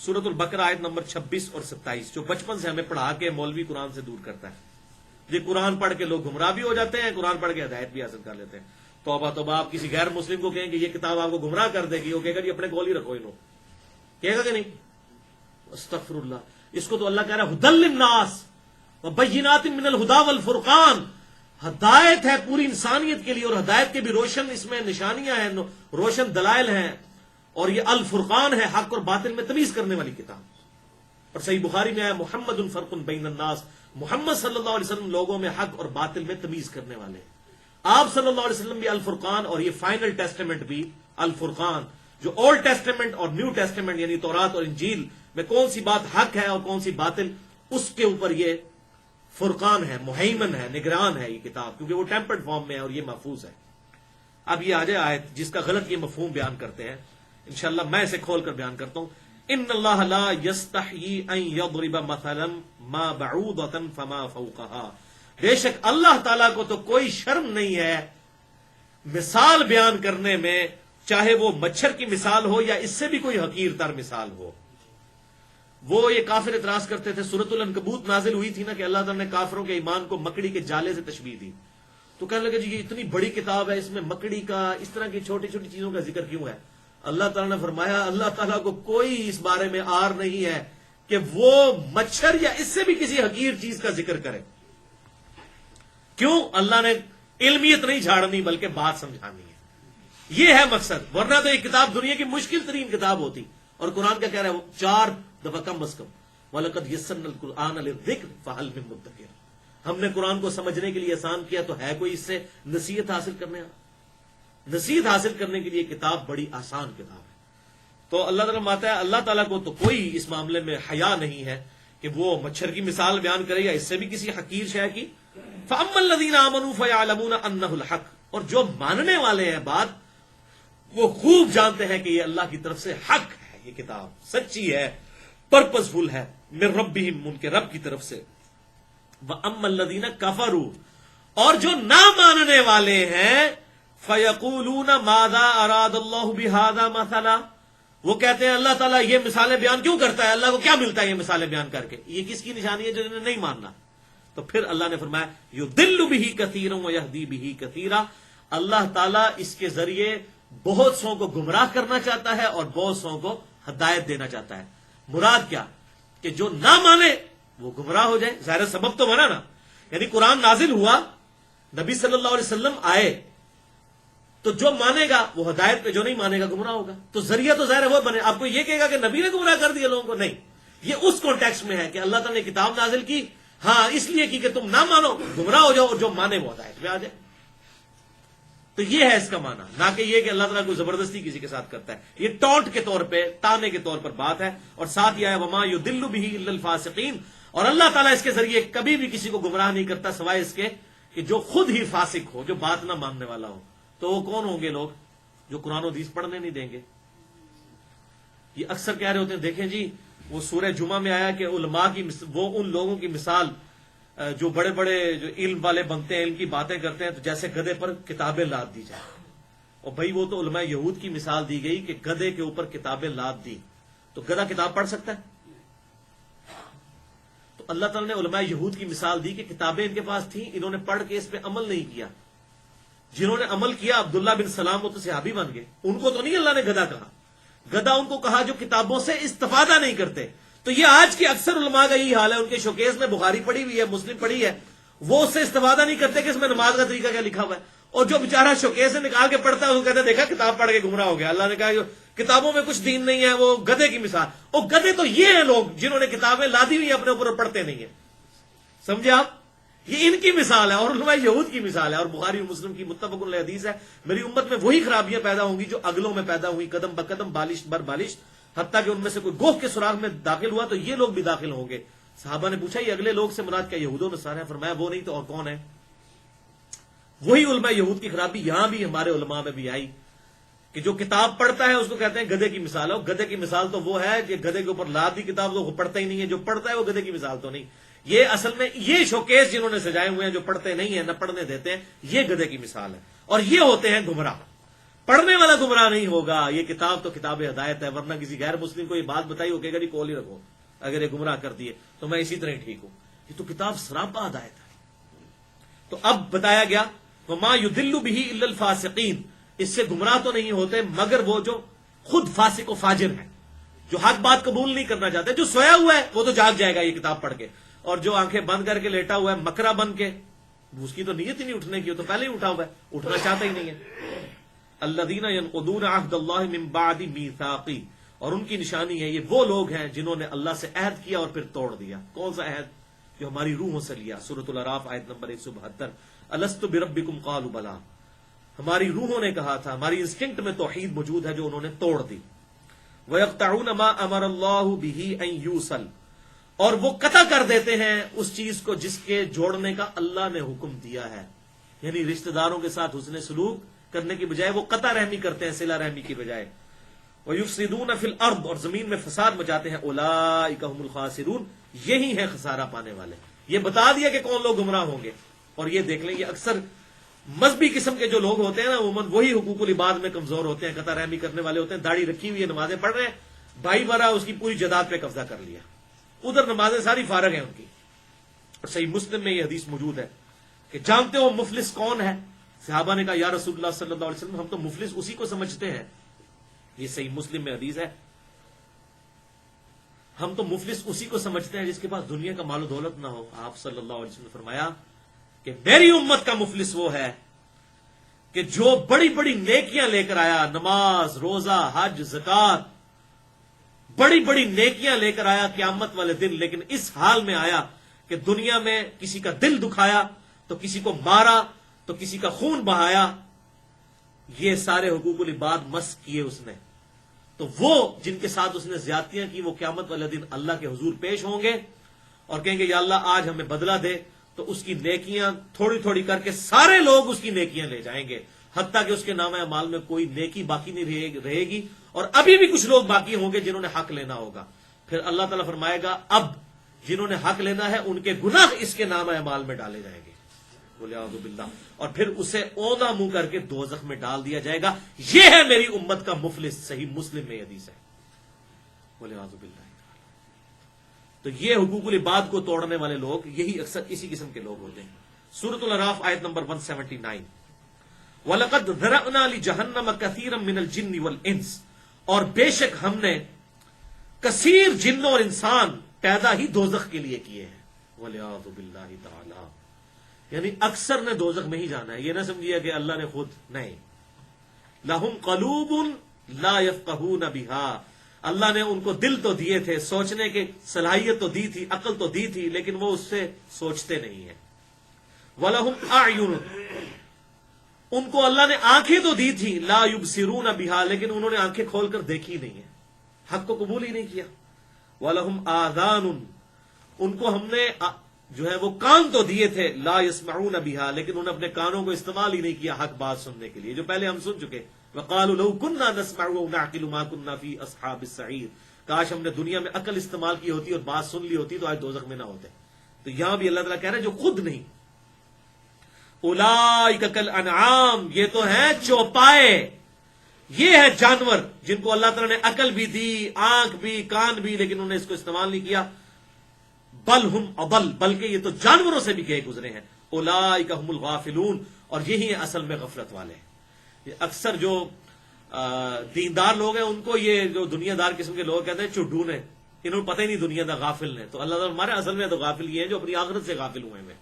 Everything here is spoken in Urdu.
سورۃ البقرہ آیت نمبر 26 اور 27، جو بچپن سے ہمیں پڑھا کے مولوی قرآن سے دور کرتا ہے. یہ قرآن پڑھ کے لوگ گمراہ بھی ہو جاتے ہیں، قرآن پڑھ کے ہدایت بھی حاصل کر لیتے ہیں. توبہ توبہ، آپ کسی غیر مسلم کو کہیں کہ یہ کتاب آپ کو گمراہ کر دے گی، وہ کہے گا جی اپنے گول ہی رکھو انہوں، کہے گا کہ نہیں؟ استغفر اللہ. اس کو تو اللہ کہہ رہا ہے ہدی للناس وبینات من الہدی والفرقان، ہدایت ہے پوری انسانیت کے لیے، اور ہدایت کے بھی روشن اس میں نشانیاں ہیں، روشن دلائل ہیں، اور یہ الفرقان ہے، حق اور باطل میں تمیز کرنے والی کتاب. اور صحیح بخاری میں آیا محمد فرق بین الناس، محمد صلی اللہ علیہ وسلم لوگوں میں حق اور باطل میں تمیز کرنے والے ہیں. آپ صلی اللہ علیہ وسلم بھی الفرقان، اور یہ فائنل ٹیسٹیمنٹ بھی الفرقان، جو اولڈ ٹیسٹیمنٹ اور نیو ٹیسٹیمنٹ یعنی تورات اور انجیل میں کون سی بات حق ہے اور کون سی باطل، اس کے اوپر یہ فرقان ہے، مہیمن ہے، نگران ہے یہ کتاب، کیونکہ وہ ٹیمپرڈ فارم میں ہے اور یہ محفوظ ہے. اب یہ آ جائے آیت جس کا غلط یہ مفہوم بیان کرتے ہیں، انشاءاللہ میں اسے کھول کر بیان کرتا ہوں. ان اللہ لا یستحیی ان یضرب مثلا ما بعوضۃ فما فوقها، بے شک اللہ تعالیٰ کو تو کوئی شرم نہیں ہے مثال بیان کرنے میں، چاہے وہ مچھر کی مثال ہو یا اس سے بھی کوئی حقیر تر مثال ہو. وہ یہ کافر اعتراض کرتے تھے، سورۃ العنکبوت نازل ہوئی تھی نا کہ اللہ تعالیٰ نے کافروں کے ایمان کو مکڑی کے جالے سے تشبیہ دی، تو کہنے لگے جی یہ اتنی بڑی کتاب ہے، اس میں مکڑی کا، اس طرح کی چھوٹی چھوٹی چیزوں کا ذکر کیوں ہے؟ اللہ تعالیٰ نے فرمایا اللہ تعالیٰ کو کوئی اس بارے میں آر نہیں ہے کہ وہ مچھر یا اس سے بھی کسی حقیر چیز کا ذکر کرے. کیوں؟ اللہ نے علمیت نہیں جھاڑنی بلکہ بات سمجھانی ہے، یہ ہے مقصد. ورنہ تو یہ کتاب دنیا کی مشکل ترین کتاب ہوتی. اور قرآن کیا کہہ رہا ہے؟ وہ 4 دفعہ کم از کم وَلَقَدْ يَسَّرْنَا الْقُرْآنَ لِلذِّكْرِ فَهَلْ مِن مُدَّكِرٍ، ہم نے قرآن کو سمجھنے کے لیے آسان کیا تو ہے کوئی اس سے نصیحت حاصل کرنے والا؟ نصیحت حاصل کرنے کے لیے کتاب بڑی آسان کتاب ہے. تو اللہ تعالیٰ ماتا ہے اللہ تعالیٰ کو تو کوئی اس معاملے میں حیا نہیں ہے کہ وہ مچھر کی مثال بیان کرے یا اس سے بھی کسی حقیر شے کی. فَأَمَّا الَّذِينَ آمَنُوا فَيَعْلَمُونَ أَنَّهُ الْحَقُّ، اور جو ماننے والے ہیں بات وہ خوب جانتے ہیں کہ یہ اللہ کی طرف سے حق ہے، یہ کتاب سچی ہے، پرپز فل ہے، من ربہم، ان کے رب کی طرف سے. وَأَمَّا الَّذِينَ كَفَرُوا، اور جو نہ ماننے والے ہیں، فَيَقُولُونَ مَاذَا أَرَادَ اللَّهُ بِهَذَا مَثَلًا، وہ کہتے ہیں اللہ تعالیٰ یہ مثالیں بیان کیوں کرتا ہے، اللہ کو کیا ملتا ہے یہ مثالیں بیان کر کے؟ یہ کس کی نشانی ہے؟ جو انہیں نہیں ماننا. تو پھر اللہ نے فرمایا یضل بہ کثیرا ویہدی بہ کثیرا، اللہ تعالیٰ اس کے ذریعے بہت سو کو گمراہ کرنا چاہتا ہے اور بہت سو کو ہدایت دینا چاہتا ہے. مراد کیا؟ کہ جو نہ مانے وہ گمراہ ہو جائے. ظاہر سبب تو بنا نا، یعنی قرآن نازل ہوا، نبی صلی اللہ علیہ وسلم آئے، تو جو مانے گا وہ ہدایت پہ، جو نہیں مانے گا گمراہ ہوگا. تو ذریعہ تو ظاہر وہ بنے. آپ کو یہ کہے گا کہ نبی نے گمراہ کر دیا لوگوں کو؟ نہیں، یہ اس کانٹیکسٹ میں ہے کہ اللہ تعالیٰ نے کتاب نازل کی، ہاں اس لیے کی کہ تم نہ مانو گمراہ ہو جاؤ، اور جو مانے وہ ہدایت پہ آ جائے. تو یہ ہے اس کا معنی، نہ کہ یہ کہ اللہ تعالیٰ کو زبردستی کسی کے ساتھ کرتا ہے. یہ ٹونٹ کے طور پہ، تانے کے طور پر بات ہے. اور ساتھ یہ ہے وما یضل بہ الا الفاسقین، اور اللہ تعالیٰ اس کے ذریعے کبھی بھی کسی کو گمراہ نہیں کرتا سوائے اس کے کہ جو خود ہی فاسق ہو، جو بات نہ ماننے والا ہو. تو وہ کون ہوں گے لوگ؟ جو قرآن و حدیث پڑھنے نہیں دیں گے. یہ اکثر کہہ رہے ہوتے ہیں دیکھیں جی وہ سورہ جمعہ میں آیا کہ علماء کی وہ ان لوگوں کی مثال جو بڑے بڑے جو علم والے بنتے ہیں، علم کی باتیں کرتے ہیں، تو جیسے گدھے پر کتابیں لاد دی جائیں. اور بھائی وہ تو علماء یہود کی مثال دی گئی کہ گدھے کے اوپر کتابیں لاد دی، تو گدھا کتاب پڑھ سکتا ہے؟ تو اللہ تعالیٰ نے علماء یہود کی مثال دی کہ کتابیں ان کے پاس تھیں، انہوں نے پڑھ کے اس پہ عمل نہیں کیا. جنہوں نے عمل کیا عبداللہ بن سلام، وہ تو صحابی بن گئے. ان کو تو نہیں اللہ نے گدھا کہا، گدھا ان کو کہا جو کتابوں سے استفادہ نہیں کرتے. تو یہ آج کے اکثر علماء کا یہی حال ہے، ان کے شوکیس میں بخاری پڑھی ہوئی ہے، مسلم پڑھی ہے، وہ اس سے استفادہ نہیں کرتے کہ اس میں نماز کا طریقہ کیا لکھا ہوا ہے. اور جو بیچارہ شوکیس سے نکال کے پڑھتا ہے وہ کہتے ہیں دیکھا کتاب پڑھ کے گمراہ ہو گیا. اللہ نے کہا کتابوں میں کچھ دین نہیں ہے، وہ گدھے کی مثال. اور گدھے تو یہ ہیں لوگ جنہوں نے کتابیں لادی ہوئی اپنے اوپر پڑھتے نہیں ہیں. سمجھے آپ؟ یہ ان کی مثال ہے اور علماء یہود کی مثال ہے. اور بخاری اور مسلم کی متفق علیہ حدیث ہے، میری امت میں وہی خرابیاں پیدا ہوں گی جو اگلوں میں پیدا ہوئی، قدم بقدم، بالش بر بالش، حتیٰ کہ ان میں سے کوئی گوہ کے سراغ میں داخل ہوا تو یہ لوگ بھی داخل ہوں گے. صحابہ نے پوچھا یہ اگلے لوگ سے مراد کیا یہود و نصارہ ہے؟ فرمایا وہ نہیں تو اور کون ہے؟ وہی علماء یہود کی خرابی یہاں بھی ہمارے علماء میں بھی آئی کہ جو کتاب پڑھتا ہے اس کو کہتے ہیں گدھے کی مثال ہے. اور گدھے کی مثال تو وہ ہے کہ گدھے کے اوپر لاد دی کتاب تو وہ پڑھتا ہی نہیں ہے، جو پڑھتا ہے وہ گدھے کی مثال تو نہیں. یہ اصل میں یہ شوکیس جنہوں نے سجائے ہوئے ہیں جو پڑھتے نہیں ہیں نہ پڑھنے دیتے ہیں، یہ گدھے کی مثال ہے. اور یہ ہوتے ہیں گمراہ. پڑھنے والا گمراہ نہیں ہوگا. یہ کتاب تو کتاب ہدایت ہے، ورنہ کسی غیر مسلم کو یہ بات بتائی، وہ کہے گا جی کول ہی رکھو، اگر یہ گمراہ کر دیے تو میں اسی طرح ٹھیک ہوں. یہ تو کتاب سراپا ہدایت ہے. تو اب بتایا گیا وما یضل به الا الفاسقین، اس سے گمراہ تو نہیں ہوتے مگر وہ جو خود فاسق و فاجر ہیں، جو حق بات قبول نہیں کرنا چاہتے. جو سویا ہوا ہے وہ تو جاگ جائے گا یہ کتاب پڑھ کے، اور جو آنکھیں بند کر کے لیٹا ہوا ہے مکرا بن کے، اس کی تو نیت ہی نہیں اٹھنے کی، وہ تو پہلے ہی اٹھا ہوا ہے، اٹھنا چاہتا ہی نہیں ہے. الذین ینقضون عہد اللہ من بعد میثاقہ، اور ان کی نشانی ہے یہ وہ لوگ ہیں جنہوں نے اللہ سے عہد کیا اور پھر توڑ دیا. کون سا عہد؟ جو ہماری روحوں سے لیا. سورۃ الاعراف آیت نمبر 172. الست بربکم قالوا بلا، ہماری روحوں نے کہا تھا، ہماری انسٹنکٹ میں توحید موجود ہے جو انہوں نے توڑ دی. وَيَقْطَعُونَ مَا أَمَرَ اللَّهُ بِهِ أَن يُوصَلَ، اور وہ قطع کر دیتے ہیں اس چیز کو جس کے جوڑنے کا اللہ نے حکم دیا ہے. یعنی رشتہ داروں کے ساتھ حسن سلوک کرنے کی بجائے وہ قطع رحمی کرتے ہیں صلہ رحمی کی بجائے. وَيُفْسِدُونَ فِي الْأَرْضِ، اور زمین میں فساد مچاتے ہیں. أُولَٰئِكَ هُمُ الْخَاسِرُونَ، یہی ہے خسارہ پانے والے. یہ بتا دیا کہ کون لوگ گمراہ ہوں گے. اور یہ دیکھ لیں، یہ اکثر مذہبی قسم کے جو لوگ ہوتے ہیں نا، عموماً وہی حقوق العباد میں کمزور ہوتے ہیں، قطع رحمی کرنے والے ہوتے ہیں. داڑھی رکھی ہوئی ہے، نمازیں پڑھ رہے ہیں، بھائی مرا اس کی پوری جائیداد پہ قبضہ کر لیا، ادھر نمازیں ساری فارغ ہیں ان کی. اور صحیح مسلم میں یہ حدیث موجود ہے کہ جانتے ہو مفلس کون ہے؟ صحابہ نے کہا یا رسول اللہ صلی اللہ علیہ وسلم، ہم تو مفلس اسی کو سمجھتے ہیں. یہ صحیح مسلم میں حدیث ہے، ہم تو مفلس اسی کو سمجھتے ہیں جس کے پاس دنیا کا مال و دولت نہ ہو. آپ صلی اللہ علیہ وسلم نے فرمایا کہ میری امت کا مفلس وہ ہے کہ جو بڑی بڑی نیکیاں لے کر آیا، نماز، روزہ، حج، زکات، بڑی بڑی نیکیاں لے کر آیا قیامت والے دن، لیکن اس حال میں آیا کہ دنیا میں کسی کا دل دکھایا، تو کسی کو مارا، تو کسی کا خون بہایا. یہ سارے حقوق العباد مس کیے اس نے. تو وہ جن کے ساتھ اس نے زیادتیاں کی، وہ قیامت والے دن اللہ کے حضور پیش ہوں گے اور کہیں گے یا اللہ آج ہمیں بدلہ دے. تو اس کی نیکیاں تھوڑی تھوڑی کر کے سارے لوگ اس کی نیکیاں لے جائیں گے، حتیٰ کہ اس کے نامہ اعمال میں کوئی نیکی باقی نہیں رہے گی. اور ابھی بھی کچھ لوگ باقی ہوں گے جنہوں نے حق لینا ہوگا. پھر اللہ تعالیٰ فرمائے گا اب جنہوں نے حق لینا ہے ان کے گناہ اس کے نامہ اعمال میں ڈالے جائیں گے. بولے اعوذ باللہ. اور پھر اسے اونا منہ کر کے دوزخ میں ڈال دیا جائے گا. یہ ہے میری امت کا مفلس. صحیح مسلم میں حدیث ہے. بولے اعوذ باللہ. تو یہ حقوق العباد کو توڑنے والے لوگ یہی اکثر اسی قسم کے لوگ ہوتے ہیں. سورۃ الاعراف آیت نمبر 179. وَلَقَدْ ذَرَأْنَا لِجَهَنَّمَ كَثِيرًا مِنَ الْجِنِّ وَالْإِنسِ، اور بے شک ہم نے کثیر جنوں اور انسان پیدا ہی دوزخ کے لیے کیے ہیں. وَلِعَاذُ بِاللَّهِ تَعَالَى، یعنی اکثر نے دوزخ میں ہی جانا ہے. یہ نہ سمجھیے کہ اللہ نے خود نہیں. لَهُمْ قَلُوبٌ لَا يَفْقَهُونَ بِهَا، اللہ نے ان کو دل تو دیے تھے، سوچنے کی صلاحیت تو دی تھی، عقل تو دی تھی، لیکن وہ اس سے سوچتے نہیں ہیں. وَلَهُمْ أَعْيُنٌ، ان کو اللہ نے آنکھیں تو دی تھی، لا يبصرون بها، لیکن انہوں نے آنکھیں کھول کر دیکھی نہیں ہے، حق کو قبول ہی نہیں کیا. وَلَهُمْ آذَانٌ، ان کو ہم نے جو ہے وہ کان تو دیے تھے، لا يسمعون بها، لیکن انہوں نے اپنے کانوں کو استعمال ہی نہیں کیا حق بات سننے کے لیے، جو پہلے ہم سن چکے. وَقَالُوا لَوْ كُنَّا نَسْمَعُ وَنَعْقِلُ مَا كُنَّا فِي أَصْحَابِ السَّعِيرِ، کاش ہم نے دنیا میں عقل استعمال کی ہوتی اور بات سن لی ہوتی تو آج دوزخ میں نہ ہوتے. تو یہاں بھی اللہ تعالیٰ کہہ رہے ہیں جو خود نہیں. اولئک کالانعام، یہ تو ہیں چوپائے، یہ ہے جانور جن کو اللہ تعالیٰ نے عقل بھی دی، آنکھ بھی، کان بھی، لیکن انہوں نے اس کو استعمال نہیں کیا. بل ہم اضل، بلکہ یہ تو جانوروں سے بھی گئے گزرے ہیں. اولئک هم الغافلون، اور یہی ہے اصل میں غفلت والے. یہ اکثر جو دیندار لوگ ہیں ان کو یہ جو دنیا دار قسم کے لوگ کہتے ہیں چڈو نے، انہوں نے پتہ ہی نہیں دنیا دا غافل نے. تو اللہ تعالیٰ ہمارے اصل میں تو غافل یہ ہیں جو اپنی آخرت سے غافل ہوئے ہیں.